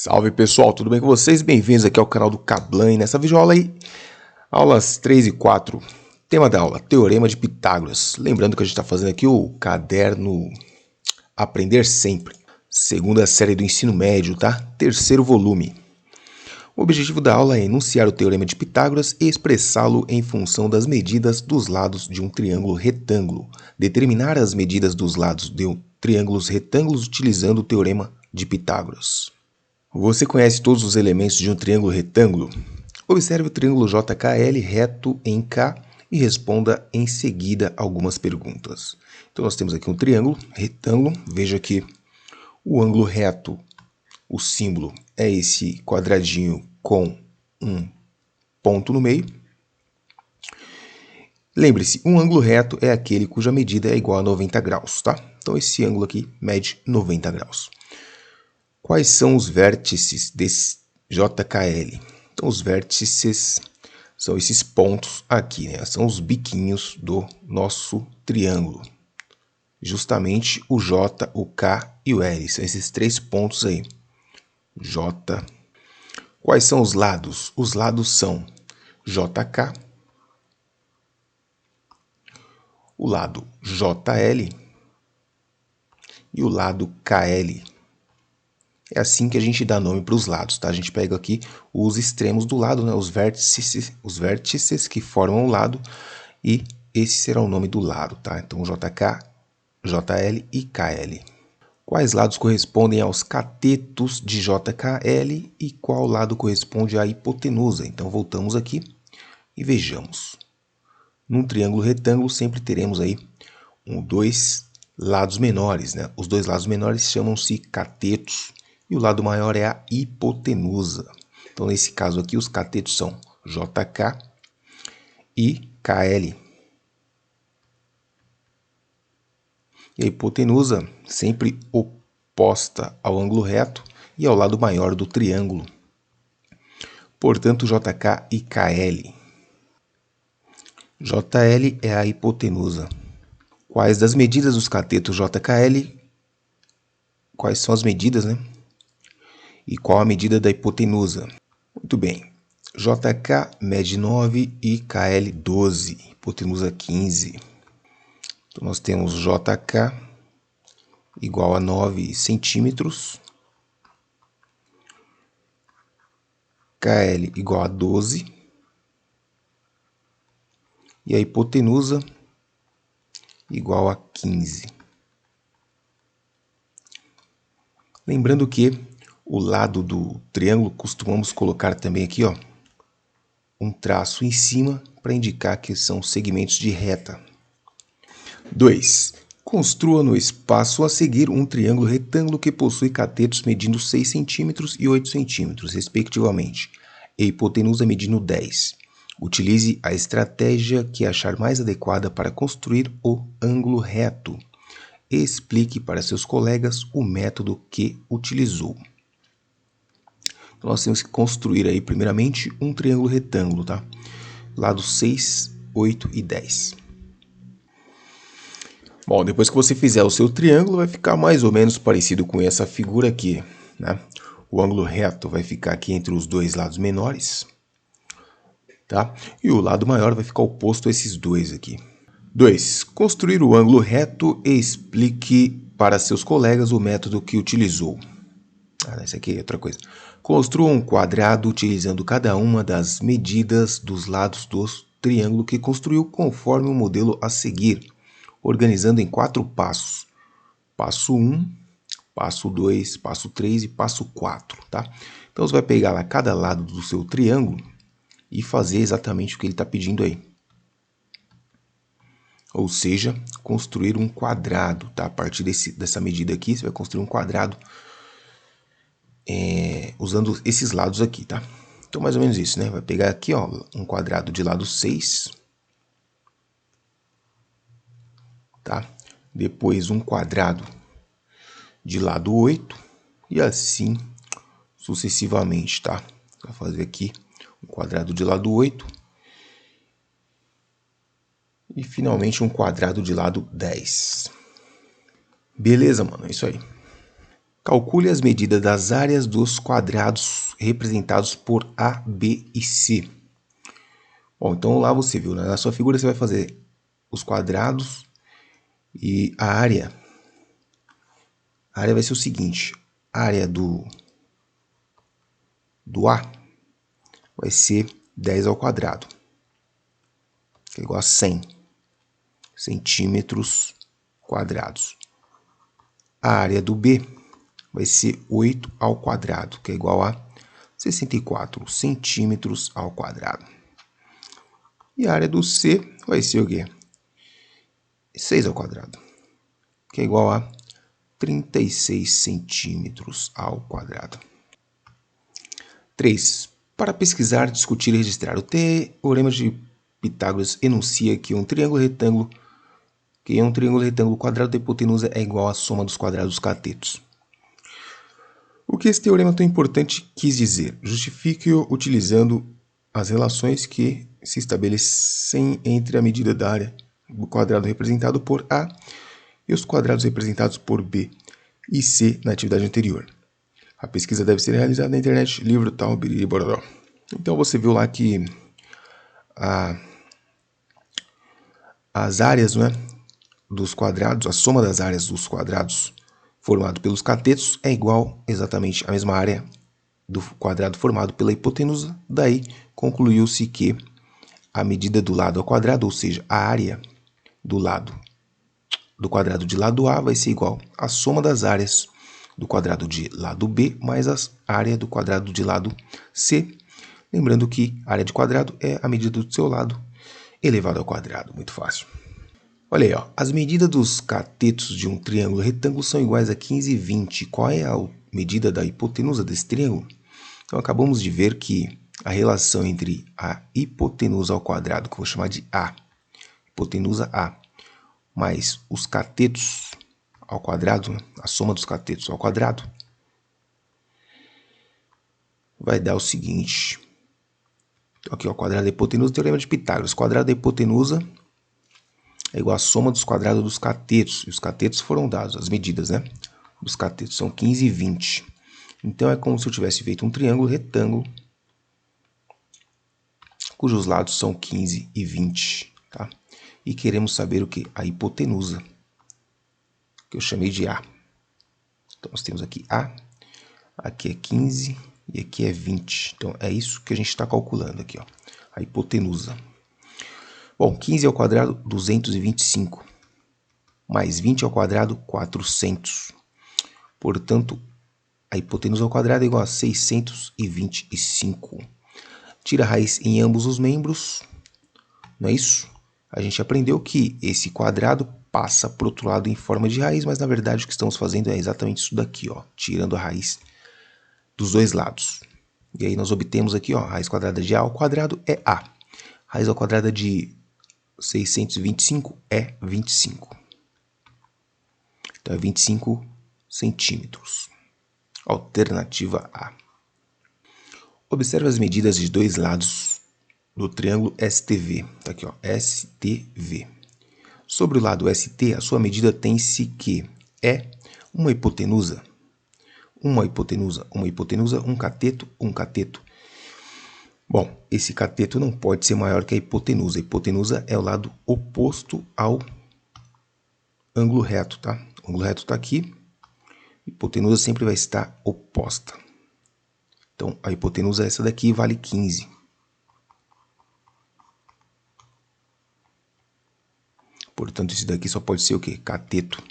Salve pessoal, tudo bem com vocês? Bem-vindos aqui ao canal do Kablan. Nessa videoaula aí, aulas 3 e 4. Tema da aula, Teorema de Pitágoras. Lembrando que a gente está fazendo aqui o caderno Aprender Sempre. Segunda série do ensino médio, tá? Terceiro volume. O objetivo da aula é enunciar o Teorema de Pitágoras e expressá-lo em função das medidas dos lados de um triângulo retângulo. Determinar as medidas dos lados de triângulos retângulos utilizando o Teorema de Pitágoras. Você conhece todos os elementos de um triângulo retângulo? Observe o triângulo JKL reto em K e responda em seguida algumas perguntas. Então nós temos aqui um triângulo retângulo. Veja que o ângulo reto, o símbolo é esse quadradinho com um ponto no meio. Lembre-se, um ângulo reto é aquele cuja medida é igual a 90 graus, tá? Então esse ângulo aqui mede 90 graus. Quais são os vértices desse JKL? Então, os vértices são esses pontos aqui, né? São os biquinhos do nosso triângulo. Justamente o J, o K e o L. São esses três pontos aí. J. Quais são os lados? Os lados são JK, o lado JL e o lado KL. É assim que a gente dá nome para os lados, tá? A gente pega aqui os extremos do lado, né? Os vértices que formam o lado, e esse será o nome do lado, tá? Então, JK, JL e KL. Quais lados correspondem aos catetos de JKL e qual lado corresponde à hipotenusa? Então, voltamos aqui e vejamos. Num triângulo retângulo, sempre teremos aí dois lados menores, né? Os dois lados menores chamam-se catetos. E o lado maior é a hipotenusa. Então, nesse caso aqui, os catetos são JK e KL. E a hipotenusa sempre oposta ao ângulo reto e ao lado maior do triângulo. Portanto, JK e KL. JL é a hipotenusa. Quais das medidas dos catetos JKL? Quais são as medidas, né? E qual a medida da hipotenusa? Muito bem. JK mede 9 e KL 12, hipotenusa 15. Então, nós temos JK igual a 9 centímetros, KL igual a 12, e a hipotenusa igual a 15. Lembrando que o lado do triângulo costumamos colocar também aqui, ó, um traço em cima para indicar que são segmentos de reta. 2. Construa no espaço a seguir um triângulo retângulo que possui catetos medindo 6 cm e 8 cm, respectivamente, e hipotenusa medindo 10. Utilize a estratégia que achar mais adequada para construir o ângulo reto. Explique para seus colegas o método que utilizou. Então, nós temos que construir aí, primeiramente, um triângulo retângulo, tá? Lados 6, 8 e 10. Bom, depois que você fizer o seu triângulo, vai ficar mais ou menos parecido com essa figura aqui, né? O ângulo reto vai ficar aqui entre os dois lados menores, tá? E o lado maior vai ficar oposto a esses dois aqui. 2. Construir o ângulo reto e explique para seus colegas o método que utilizou. Essa aqui é outra coisa. Construa um quadrado utilizando cada uma das medidas dos lados do triângulo que construiu conforme o modelo a seguir, organizando em 4 passos. Passo 1, passo 2, passo 3 e passo 4, tá? Então você vai pegar lá cada lado do seu triângulo e fazer exatamente o que ele está pedindo aí. Ou seja, construir um quadrado, tá? A partir dessa medida aqui, você vai construir um quadrado usando esses lados aqui, tá? Então, mais ou menos isso, né? Vai pegar aqui, ó, um quadrado de lado 6, tá? Depois um quadrado de lado 8 e assim sucessivamente, tá? Vou fazer aqui um quadrado de lado 8 e finalmente um quadrado de lado 10. Beleza, mano? É isso aí. Calcule as medidas das áreas dos quadrados representados por A, B e C. Bom, então lá você viu, né? Na sua figura você vai fazer os quadrados e a área. A área vai ser o seguinte, a área do A vai ser 10 ao quadrado, que é igual a 100 centímetros quadrados. A área do B vai ser 8 ao quadrado, que é igual a 64 centímetros ao quadrado. E a área do C vai ser o quê? 6 ao quadrado, que é igual a 36 centímetros ao quadrado. 3. Para pesquisar, discutir e registrar. O teorema de Pitágoras enuncia que um triângulo retângulo quadrado da hipotenusa é igual à soma dos quadrados dos catetos. O que esse teorema tão importante quis dizer? Justifique-o utilizando as relações que se estabelecem entre a medida da área do quadrado representado por A e os quadrados representados por B e C na atividade anterior. A pesquisa deve ser realizada na internet, livro tal, biriri, bororó. Então você viu lá que as áreas, né, dos quadrados, a soma das áreas dos quadrados formado pelos catetos é igual exatamente à mesma área do quadrado formado pela hipotenusa. Daí concluiu-se que a medida do lado ao quadrado, ou seja, a área do lado do quadrado de lado A vai ser igual à soma das áreas do quadrado de lado B mais a área do quadrado de lado C. Lembrando que a área de quadrado é a medida do seu lado elevado ao quadrado. Muito fácil. Olha aí, ó. As medidas dos catetos de um triângulo retângulo são iguais a 15 e 20. Qual é a medida da hipotenusa desse triângulo? Então, acabamos de ver que a relação entre a hipotenusa ao quadrado, que eu vou chamar de A, hipotenusa A, mais os catetos ao quadrado, a soma dos catetos ao quadrado, vai dar o seguinte. Então, aqui, ó, quadrado da hipotenusa, teorema de Pitágoras. Quadrado da hipotenusa é igual à soma dos quadrados dos catetos. E os catetos foram dados, as medidas, né? Dos catetos são 15 e 20. Então, é como se eu tivesse feito um triângulo retângulo, cujos lados são 15 e 20, tá? E queremos saber o que? A hipotenusa, que eu chamei de A. Então, nós temos aqui A, aqui é 15 e aqui é 20. Então, é isso que a gente está calculando aqui, ó, a hipotenusa. Bom, 15 ao quadrado, 225, mais 20 ao quadrado, 400. Portanto, a hipotenusa ao quadrado é igual a 625. Tira a raiz em ambos os membros, não é isso? A gente aprendeu que esse quadrado passa para o outro lado em forma de raiz, mas na verdade o que estamos fazendo é exatamente isso daqui, ó, tirando a raiz dos dois lados. E aí nós obtemos aqui, ó, a raiz quadrada de A ao quadrado é A. Raiz ao quadrado de 625 é 25. Então é 25 centímetros. Alternativa A. Observe as medidas de dois lados do triângulo STV. Tá aqui, ó, STV. Sobre o lado ST, a sua medida tem-se que é uma hipotenusa, um cateto, um cateto. Bom, esse cateto não pode ser maior que a hipotenusa. A hipotenusa é o lado oposto ao ângulo reto, tá? O ângulo reto está aqui. A hipotenusa sempre vai estar oposta. Então, a hipotenusa é essa daqui, vale 15. Portanto, esse daqui só pode ser o quê? Cateto.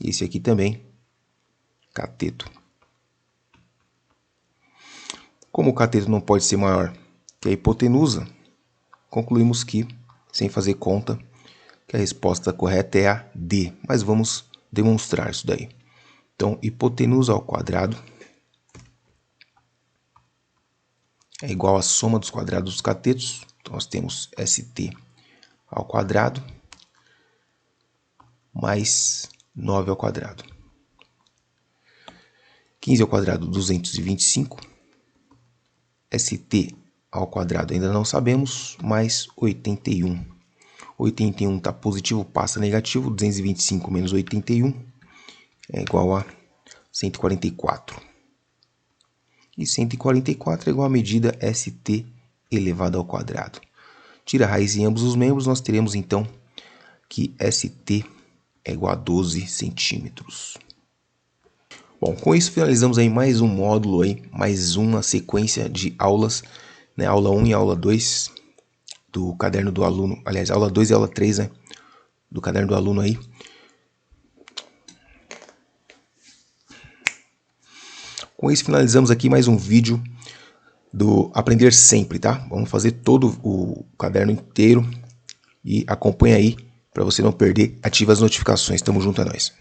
E esse aqui também, cateto. Como o cateto não pode ser maior que a hipotenusa, concluímos que, sem fazer conta, que a resposta correta é a D. Mas vamos demonstrar isso daí. Então, hipotenusa ao quadrado é igual à soma dos quadrados dos catetos. Então, nós temos ST ao quadrado mais 9 ao quadrado. 15 ao quadrado, 225. ST ao quadrado ainda não sabemos, mais 81. 81 está positivo, passa negativo. 225 menos 81 é igual a 144. E 144 é igual a medida ST elevado ao quadrado. Tira a raiz em ambos os membros, nós teremos então que ST é igual a 12 centímetros. Bom, com isso finalizamos aí mais um módulo, aí, mais uma sequência de aulas, né? Aula 1 e aula 2 do caderno do aluno. Aliás, aula 2 e aula 3, né? Do caderno do aluno aí. Com isso finalizamos aqui mais um vídeo do Aprender Sempre, tá? Vamos fazer todo o caderno inteiro e acompanha aí para você não perder. Ativa as notificações. Tamo junto, é nóis.